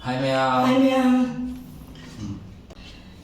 Hai Mèo. Hai Mèo.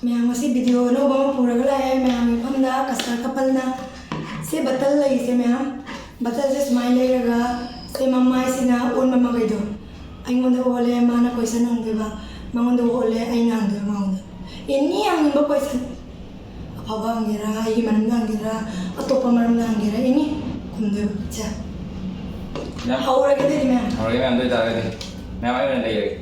Mèo masih video no bang pura gala hai Mèo mi pamda kasar kapalna se batal lagi se Mèo batal se smile lega se mama sina un mama gaido ai ngonda ole mana koisa nang beba mangonda ole ai nang de mangonda ini yang ba koisa apa ngira ai manam ngira atau pamaram ngira ini kunde cha haura gede di Mèo Haura Mèo tôi tao đây. Mèo ấy lên đây rồi.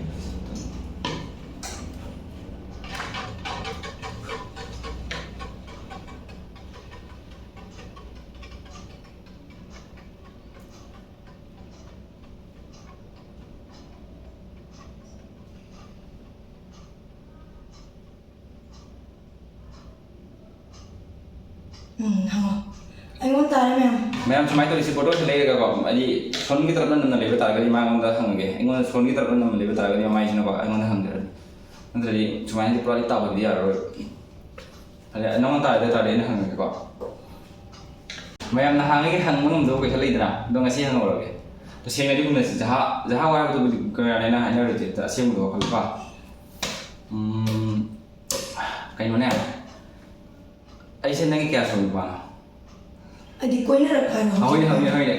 anh muốn tài Mèo Mèo cuma itu isi foto selai kagak. Aji son kita terus nonton lebih tarik lagi mang udah hang ge. Ingon son kita terus nonton lebih tarik lagi mang sini kok. Ingon hang ge. Nanti cuma ini perlu tahu dia roy. Ada nonton tarik tarik ini hang ge kok. Mèo nah hang ge hang mun do ke selai dina. Do ngasih hang orang ge. Terus yang ini pun jaha wara tu kerana nah hanya ada cerita sih mun do kalau pak. Kayak mana? Ai sen lagi kaya so pa. Adi koy na rakano. Ahoy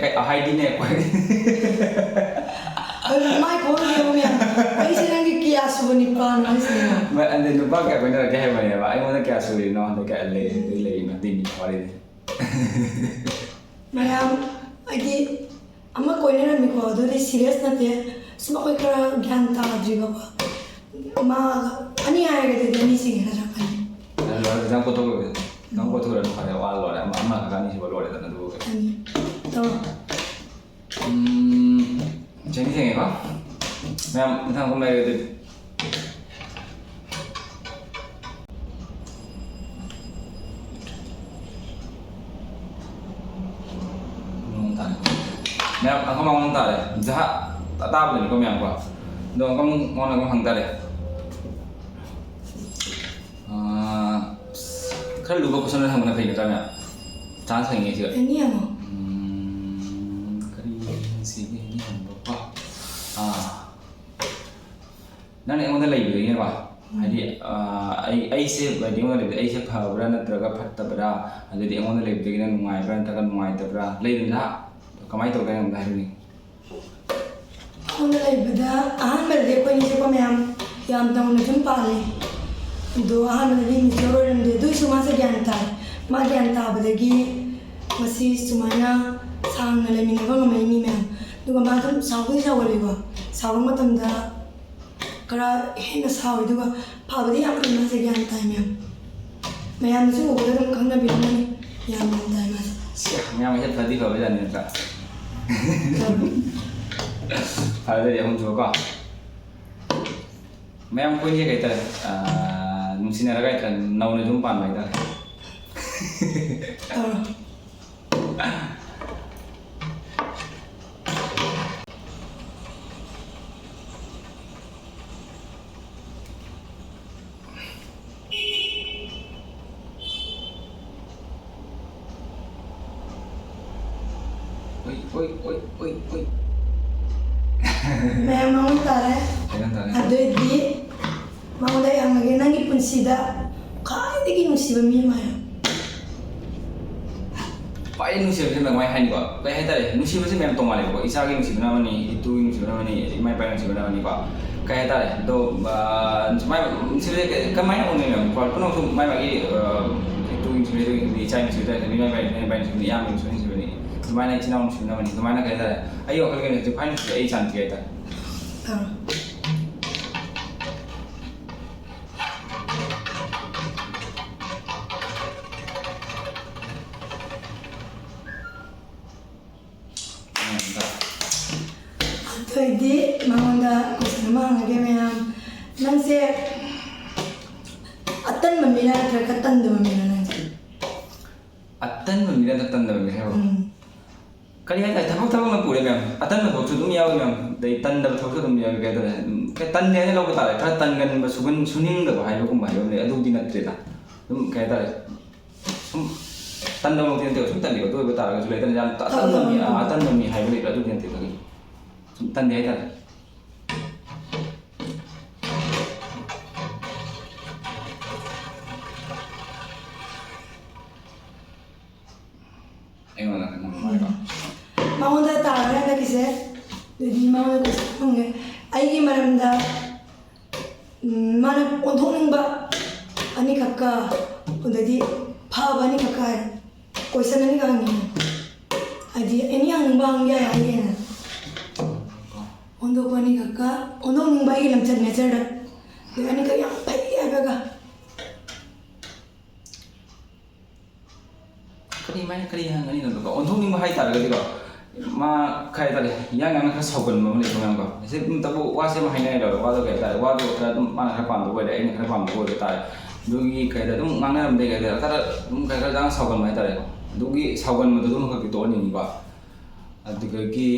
kay ahay din eh. Mai ko ni mo yan. Ay sila ngi kiyaso ni pa na sila. Ma ande lupa kaya benar kaya ba ya. Ay mo na kaya so no ande kaya le na din pare. Mayam adi amma koy na mi ko do serious na te. Suma koy kara gyan ta adri ba. Ma ani ay ga de ni sing na rakani. Lalu jang foto ko. Nang foto ko kaya wala wala amma ka ni si wala wala na do. Ani. To. Jadi sih apa? Memang tentang kembali itu. Memang aku mau ngontar deh. Jahat tak tahu nih kau yang apa. Dong kamu mau nak ngontar deh. Kalau lupa kusan dah mana kaya kita ni. Chance lagi sih. Ani amo. Sini apa? Nana yang mana lagi begini apa? Jadi ai se bagi mana lagi ai se paham na terga fatta bera. Jadi yang mana lagi begini nungai bera takkan nungai tabra. Lagi dah kamai tu kan yang dah ini. Ano lay beda merde ko ni ko mayam yam tang na jumpa le. Do merde ni joro rende do suma sa gyanta. Ma gyanta badagi masih sumana sang na lemin ko ngamay mi mayam. Duga matam sawi sa wali ko. Sawang matam da kara hena sawi duga pabadi am kan sa gyanta mayam. Mayam su ko da kang na binani yam gyanta mas. Siapa yang macam tadi kau berani tak? Ada yang mencoba. Memang punya kita mungkin ada kita nauna jumpa mereka. Oi. Memang tare. Ada di mau dah yang lagi nangi pun sida. Kaya lagi nusi bami maya. Pak ini nusi macam mana hai ni kok? Kayak hai tadi nusi macam memang tong malai kok. Isa lagi nusi benar ni, itu nusi benar ni, mai pai nusi benar ni kok. Kayak tadi, do mai nusi kan mai nak ni memang. Kalau pun tu mai bagi itu nusi di China nusi benar ni mai pai nusi ni, yang nusi ni. Mana Cina musim nama ni, mana kaya tadi. Ayo kalau kena Jepang itu ai cantik kaya tadi. Jadi mangunda kusama ngage mayam nangse atan mamila terkatan do mamila nangse. Atan mamila terkatan do mamila. Kali ada tahu nak pulih memang. Atan nak tu dunia memang. Dari tan dah tahu tu dunia kaya tu. Kaya tan dia ni lalu betul. Kalau tan kan basuhan suning dah bahaya hukum bahaya. Aduh dinat cerita. Kaya tu. Tan dah mungkin tu. Tan dia tu betul. Kalau sudah tan jalan atan demi hai boleh. Aduh dinat cerita. Tan dia tu. ꯑꯗꯒꯤ ꯃꯉꯣꯟꯗ ꯀꯣꯏꯁꯟ ꯍꯪꯉꯦ ꯑꯩꯒꯤ ꯃꯔꯝꯗ ꯃꯥꯅ ꯑꯣꯟꯊꯣꯛꯅꯤꯡꯕ ꯑꯅꯤꯈꯛꯀ ꯑꯗꯩꯗꯤ ꯐꯕ ꯑꯅꯤꯈꯛꯀ ꯍꯥꯏ ꯀꯣꯏꯁꯟ ꯑꯅꯤꯈꯛ ꯍꯪꯉꯤ ꯍꯥꯏꯗꯤ ꯑꯦꯅꯤ ꯍꯪꯅꯤꯡꯕ ꯍꯪ ꯌꯥꯏ ꯍꯥꯏꯒꯦꯅ ꯑꯣꯟꯊꯣꯛꯄ ꯑꯅꯤꯈꯛꯀ ꯑꯣꯟꯊꯣꯛꯅꯤꯡꯕ ꯑꯩꯒꯤ ꯂꯝꯆꯠ ꯅꯦꯆꯔꯗ ꯑꯗꯩ ꯑꯅꯤꯈꯛ ꯌꯥꯝ ꯐꯩ ꯍꯥꯏꯕꯒ kari hang ani no ko onthong ning hai tar ga di ko ma khai ta le yang yang kha saugan ma le ko yang ko se ta bu wa se ma hai nai do wa do ga ta wa do ta ma na kha pam do ga ai ni kha pam do ga ta du gi khai da dum ngang na ram de ga ta ta dum khai kha jang saugan ma ta le du gi saugan ma dum kha ki to ni ba adu ga gi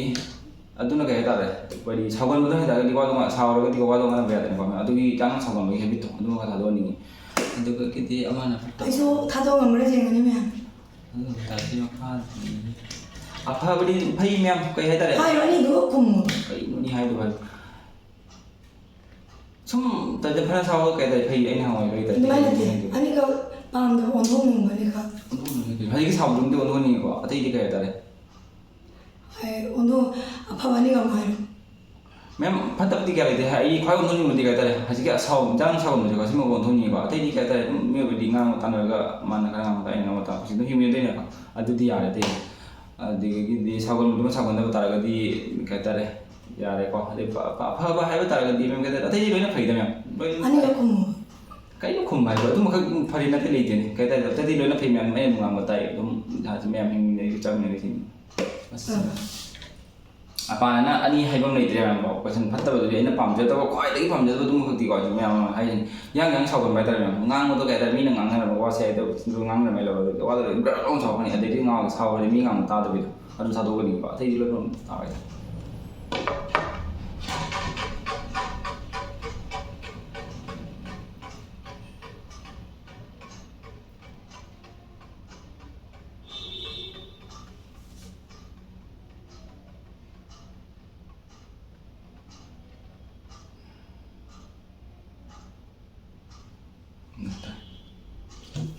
aduna ga ta le bari saugan ma do ha ta ga di wa do ma sau ga di wa do ma ba ta ni ba adu gi jang saugan ma habit to adu ga ta do ni adu ga ki di ama na ai so tha do ngam ra jeng ani me tadi makan apa beri pai mem kai hai tare hai ani do kum kai nu ni hai do hai sum ta je phana saw kai dai pai ai na hoi kai dai mai na ani ka pam da onthong ni ka hai ki saw dum de onthong ni ko atai di kai tare hai onthong apa bani ka mai mem phatap di kai dai hai khoi onthong ni di kai tare ha ji ka saw jang saw nu ka sim ko onthong ni ko atai di kai tare me bi di ngang ta na ga man na ka ngang ta ai na ta si no himi de na adu di ya de ꯑꯗꯒꯤ ꯗꯤ ꯁꯥꯎꯒꯟꯕꯗꯨꯃ ꯁꯥꯎꯒꯟꯗꯕ ꯇꯥꯔꯒꯗꯤ ꯀꯩ ꯍꯥꯏꯇꯥꯔꯦ ꯌꯥꯔꯦꯀꯣ ꯑꯗꯩ ꯑꯐꯕ ꯍꯥꯏꯕ ꯇꯥꯔꯒꯗꯤ ꯃꯦꯝ ꯀꯩ ꯍꯥꯏꯇꯥꯔꯦ ꯑꯇꯩꯗꯤ ꯂꯣꯏꯅ ꯐꯩꯗ ꯃꯦꯝ ꯂꯣꯏꯅ ꯑꯅꯤꯔꯛ ꯈꯨꯝꯃꯨ ꯀꯩꯅꯣ ꯈꯨꯝꯕ ꯍꯥꯏꯕ ꯑꯗꯨꯃꯈꯛ ꯐꯔꯤ ꯅꯠꯇꯦ ꯂꯩꯇꯦꯅꯦ ꯀꯩ ꯍꯥꯏꯇꯥꯔꯦ ꯑꯇꯩꯗꯤ ꯂꯣꯏꯅ ꯐꯩ ꯃꯌꯥꯝ ꯑꯩꯅ ꯉꯥꯡꯕ ꯇꯥꯏ ꯑꯗꯨꯝ ꯃꯌꯥꯝ ꯍꯤꯡꯃꯤꯟꯅꯔꯤ ꯆꯠꯃꯤꯟꯅꯔꯤꯁꯤꯡ ꯑꯄꯥꯅ ꯑꯅꯤ ꯍꯥꯏꯕ ꯑꯃ ꯂꯩꯇ꯭ꯔꯦ ꯃꯌꯥꯝꯀꯣ ꯀꯣꯏꯁꯟ ꯐꯠꯇꯕꯗꯨꯗꯤ ꯑꯩꯅ ꯄꯥꯝꯖꯗꯕ ꯈ꯭ꯋꯥꯏꯗꯒꯤ ꯄꯥꯝꯖꯗꯕ ꯑꯗꯨꯃꯈꯛꯇꯤꯀꯣ ꯃꯌꯥꯝ ꯑꯃ ꯍꯥꯏꯁꯤꯅꯤ ꯌꯥꯡ ꯌꯥꯡ ꯁꯥꯎꯒꯟꯕ ꯍꯥꯏꯇꯥꯔꯦ ꯃꯌꯥꯝ ꯉꯥꯡꯕꯗꯣ ꯀꯩ ꯍꯥꯏꯇꯥꯔꯦ ꯃꯤꯅ ꯉꯥꯡꯅꯔꯕ ꯋꯥꯁꯦ ꯍꯥꯏꯗꯕ ꯑꯗꯨ ꯉꯥꯡꯅꯔꯝꯃꯦ ꯂꯧꯔꯒ ꯋꯥꯗꯣ ꯕ꯭ꯔꯥ ꯂꯥꯎꯅ ꯁꯥꯎꯒꯅꯤ ꯑꯗꯩꯗꯤ ꯉꯥꯡꯕ ꯁꯥꯎꯔꯗꯤ ꯃꯤ ꯉꯥꯡꯕ ꯇꯥꯗꯕꯤꯗꯣ ꯑꯗꯨꯝ ꯊꯥꯗꯣꯛꯀꯅꯤꯀꯣ ꯑꯇꯩꯗꯤ ꯂꯣꯏꯅ ꯇꯥꯕ ꯍꯥꯏꯇꯥꯔꯦ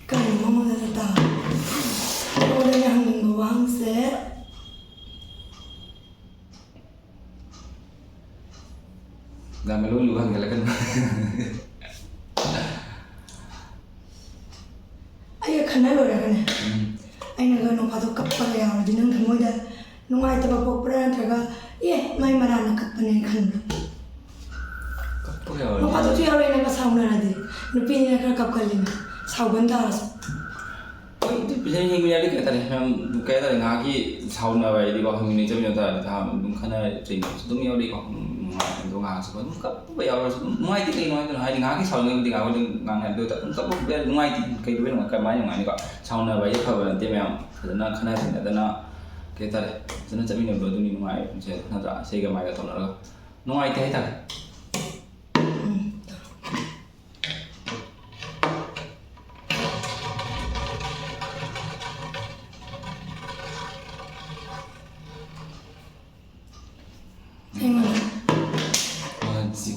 kari mama da ta ora ya hangin wang se dah melulu hang kan ai khana lo ra ne ai na ga no pa do kap pa ya di nang thmoi da nungai ta ba pok pra na ga ye mai mara na kap ne khan no pa do tu ya re na ka saung na di nu pi na ka kap kali na saugan ta itu bisa hingga jadi kayak tadi memang kayak tadi ngaki sauna bayi di bawah ini jam nyata di tahap dum karena training itu mi awal di bawah itu ngaki sebab dum kap bayi awal nuai di kayak nuai tu hari ngaki sauna di awal dum ngangan tu tak kap bayi nuai di kayak dua nuai kayak mana ngani kok sauna bayi kau nanti memang karena sini karena kayak tadi karena jam ini baru ni nuai macam nanti saya ke mana tahu lah nuai kayak tadi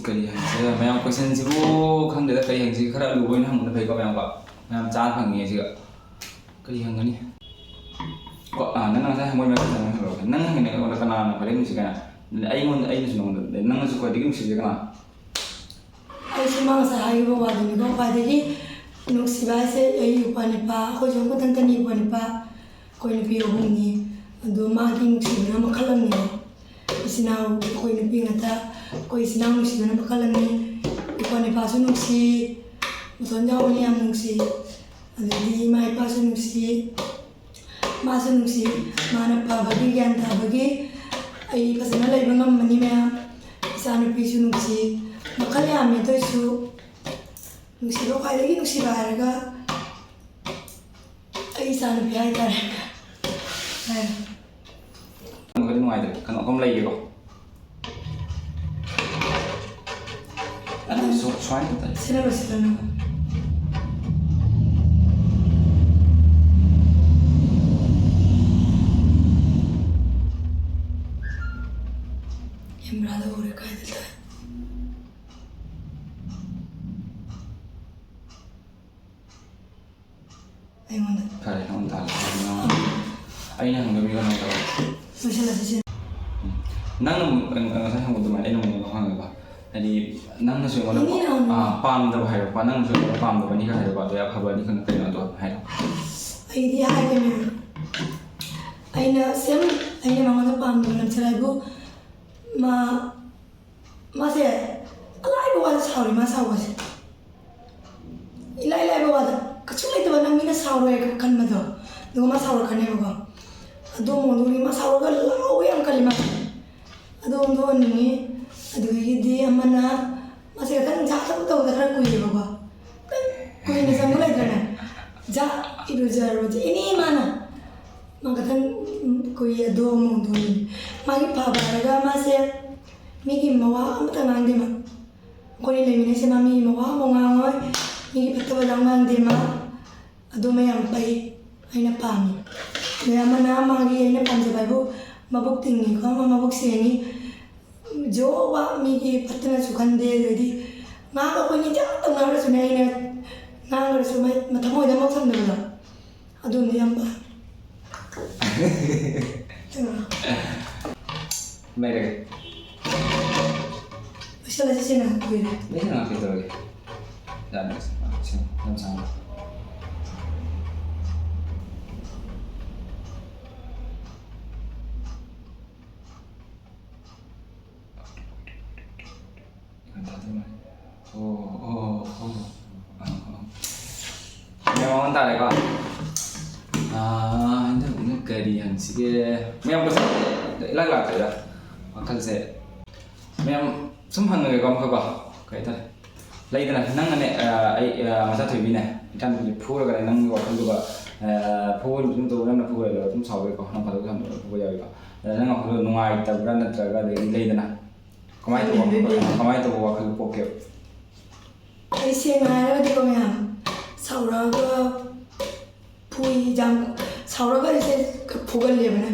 kari hang saya mayang question sibu khang de kari hang si khara lu boin hang na phai ko mayang ko mayam cha phang nge si kari hang ani ko nang sa moi ma ka nang hang ne ko kana na phale ni si kana ai mon ai ni sunong de nang su ko digim si kana ai si mang sa hai bo wa ni ko pa de ji nuk si ba se ai u pa ni pa ko jong ko tan tan ni pa ni pa ko ni pi o ni do ma ki nuk si na ma khalam ni isinaw ko ni pi ngata ko isinaw nuk si na ma khalam ni ko ni pa su nuk si muton jaw ni am nuk si adi mai pa su nuk si ma su nuk si ma na pa ba gi yan ta ba gi ai pa sa na lai ba ngam mani me sa nu pi su nuk si ma khal ya me to su nuk si ro khai gi nuk si ba ra ga ai sa nu pi ai ta ra người nước ngoài thì cần không lấy gì đâu anh số xoáy như thế xin lỗi em ra đâu rồi cái gì đấy anh muốn phải không ta anh hàng người mình còn đâu Masya Allah sih. ꯅꯪꯅ ꯉꯁꯥꯏ ꯍꯪꯕ ꯑꯗꯨꯃꯥꯏꯅ ꯑꯩꯅ ꯑꯃꯨꯛ ꯍꯪꯉꯦꯕ ꯍꯥꯏꯗꯤ ꯅꯪꯅꯁꯨ ꯑꯩꯉꯣꯟꯗ ꯄꯥꯝꯗꯕ ꯍꯥꯏꯔꯛꯄ ꯅꯪꯅꯁꯨ ꯑꯩꯉꯣꯟꯗ ꯄꯥꯝꯗꯕꯅꯤꯒ ꯍꯥꯏꯔꯛꯄ ꯑꯗꯣ ꯑꯐꯕꯅꯤ ꯀꯩꯅꯣ ꯑꯗꯣ ꯍꯥꯏꯔꯛꯑꯣ ꯑꯩꯗꯤ ꯍꯥꯏꯒꯅꯦ ꯑꯩꯅ ꯁꯦꯝ ꯑꯩꯅ ꯃꯉꯣꯟꯗ ꯄꯥꯝꯗꯕ ꯂꯝꯆꯠ ꯍꯥꯏꯕꯨ ꯃꯥꯁꯦ ꯑꯂꯥꯏꯕ ꯋꯥꯗ ꯁꯥꯎꯔꯤ ꯃꯥ ꯁꯥꯎꯕꯁꯦ 이라이 라이브 와다 그 춤을 때만 남미는 사오로에 간 거죠. 누가 사오로 가네요. 아도 뭐 우리 막 사오로가 라오에 안 갈리마. 아도 뭐 언니 아도 이게 디 아마나 마세가 단 자서부터 오다 갈 거예요 봐. 거기는 상관이 있잖아. 자 이러자로 ini mana. 막atan 거기 아도 뭐 돈이 막이 봐봐라가 마세 미기 뭐와 아무튼 안 되면 거기 내면에 세 마음이 뭐와 뭐가 Migi patawalang di ma ado mayang pay ay napami. Kaya manamagi ay napansabay po mabukting ni ko mabuksi ni jowa migi patana sukande jadi nga ko ni ja tong na raso nay na nga raso matamo da mo sam da ado ni yamba. Mere. Basta la sina ko ni. Mere na kita lagi. Dan sama. Memang tak ada kau. Ini punya kerian sih. Memang betul. Lag saja. Makan saya. Memang semua nak kau kau kaita. Laidana nangane ai masa thibine itan phur ga nang wa khandu ba phur dum to na phur la dum sawe ko na phadu kham ko ya ga nang ko nungai ta bra na tra ga laidana kamai to wa khal poke ai se na ra di ko ya saura ga pui jam saura ga se phugal le bana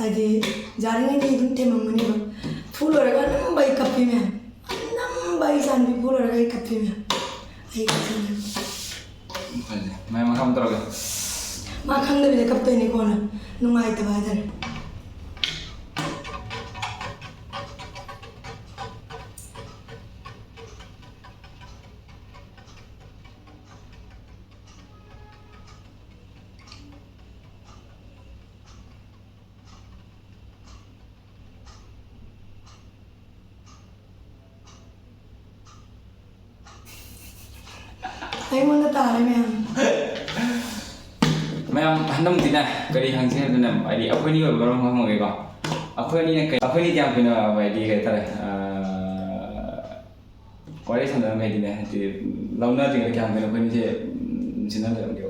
adi jaring ni dum te mamani ba phul ra ga nam bai kapi me Bayi sanbi pula ragai kapimnya, ayi kapimnya. Memang kamu terlalu. Makan deh bila kapten ini kona, nungai itu badan. Ay mana tahu Memang handam tidak kali hangsir tu nam. Adi aku ni orang orang mereka. Aku ni tiang punya adi kata Kuali sana mereka ni. Jadi launa tinggal kian punya aku ni je cina dalam dia.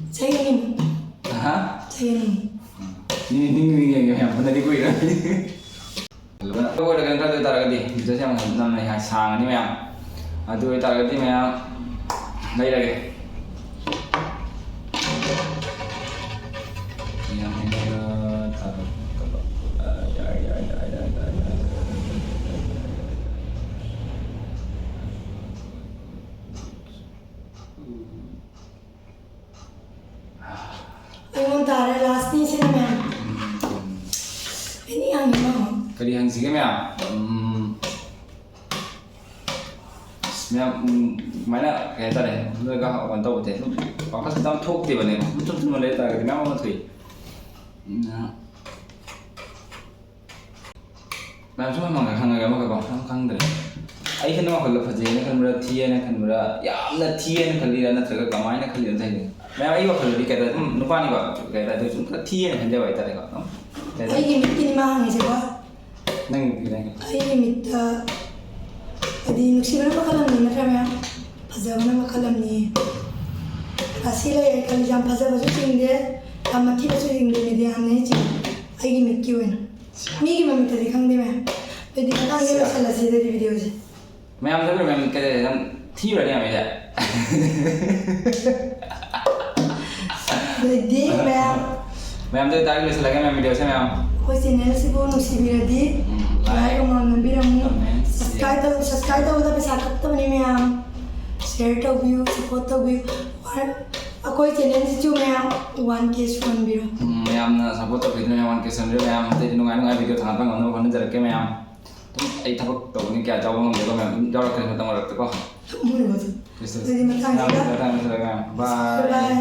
Saya ni. Aha. Saya ni. Ni yang pernah dikui kan. Aku ada kan tu tarik di. Jadi yang nama yang sang ni memang. Aduh tarik di memang lagi. Yang ini taruh Ay mana tahu last ni sih ni. Ini yang ni mah. Kali hang sih memang. Memang mana kayak tadi, mereka orang tahu betul. Apa sih dalam talk dia benda, betul mulai tarik memang orang tahu. Memang cuma mangga hanga kang deh. Aih kan mah kalau fajir ni kan berada tiya ni kan berada, ya Allah tiya ni kali rana terka kamai ni kali rana ini. Memang aih kalau di kata nupa ni bah kata tu cuma tiya ni kan jawab itu deh kau. Ay ini mah ni sih bah. Neng. Ay ini Adi nuksibana makalam ni natrama pazabana makalam ni asila ya kali jam pazaba so singde amati so singde ni dia hamne chi ai mi kiwen mi ki mami tadi khang de me pedi ka nge la sala se de video je मैं हम सब मैं कहते हैं हम थी बड़े हमें जा di मैं हम तो तारीख ले लगे मैं वीडियो से मैं हम कोई चैनल से वो nuksibira di like comment biramu subscribe to udah bisa ketemu nih meam share to view support to view और कोई चैनल से जो मैं 1K 1 बिरो मैं ꯌꯥꯝꯅ ꯁꯞꯄꯣꯔꯠ ꯇꯧꯕꯤꯗꯨꯅ ꯃꯌꯥꯝ ꯀꯦꯁꯟꯗ꯭ꯔꯦ ꯃꯌꯥꯝ ꯑꯇꯩꯗꯤ ꯅꯨꯡꯉꯥꯏ ꯅꯨꯡꯉꯥꯏ ꯚꯤꯗꯤꯑꯣ ꯊꯥꯒꯠꯄ ꯉꯝꯅꯕ ꯍꯣꯠꯅꯖꯔꯛꯀꯦ ꯃꯌꯥꯝ ꯑꯗꯨꯝ ꯑꯩ ꯊꯕꯛ ꯇꯧꯕꯅꯤ ꯀꯌꯥ ꯆꯥꯎꯕ ꯉꯝꯗꯦꯀꯣ ꯃꯌꯥꯝ ꯑꯗꯨꯝ ꯌꯥꯎꯔꯛꯀꯅꯤ ꯃꯇꯝ ꯃꯔꯛꯇꯀꯣ ꯃꯣꯏ ꯀ꯭ꯔꯤꯁꯇ ꯑꯗꯨꯗꯤ ꯃꯊꯪꯁꯤꯗ ꯃꯌꯥꯝ ꯕꯥꯏ ꯕꯥꯏ